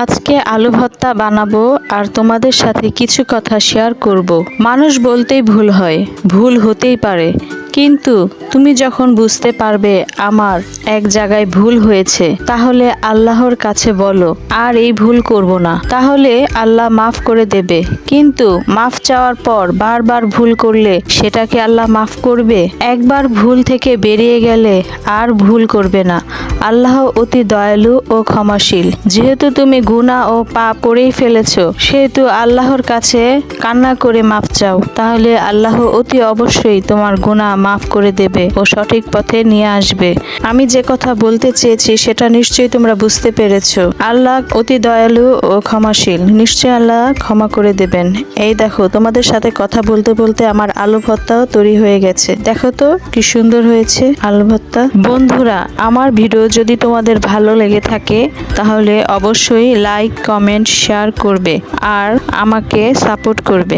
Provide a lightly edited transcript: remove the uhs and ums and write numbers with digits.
আজকে আলু ভর্তা বানাবো আর তোমাদের সাথে কিছু কথা শেয়ার করব। মানুষ বলতেই ভুল হয়, ভুল হতেই পারে, কিন্তু তুমি যখন বুঝতে পারবে আমার এক জায়গায় ভুল হয়েছে, তাহলে আল্লাহর কাছে বলো আর এই ভুল করব না, তাহলে আল্লাহ মাফ করে দেবে। কিন্তু মাফ চাওয়ার পর বারবার ভুল করলে সেটাকে আল্লাহ মাফ করবে? একবার ভুল থেকে বেরিয়ে গেলে আর ভুল করবে না। আল্লাহ অতি দয়ালু ও ক্ষমাশীল। যেহেতু তুমি গুনাহ ও পাপ করেই ফেলেছো, সেহেতু আল্লাহর কাছে কান্না করে মাফ চাও, তাহলে আল্লাহ অতি অবশ্যই তোমার গুনাহ মাফ করে দেবে ও সঠিক পথে নিয়ে আসবে। আমি যে কথা বলতে চেয়েছি সেটা নিশ্চয়ই তোমরা বুঝতে পেরেছো। আল্লাহ অতি দয়ালু ও ক্ষমাশীল, নিশ্চয়ই আল্লাহ ক্ষমা করে দেবেন। এই দেখো, তোমাদের সাথে কথা বলতে বলতে আমার আলু ভর্তাও তৈরি হয়ে গেছে। দেখো তো কি সুন্দর হয়েছে আলু ভর্তা। বন্ধুরা, আমার ভিডিও যদি তোমাদের ভালো লেগে থাকে তাহলে অবশ্যই লাইক, কমেন্ট, শেয়ার করবে আর আমাকে সাপোর্ট করবে।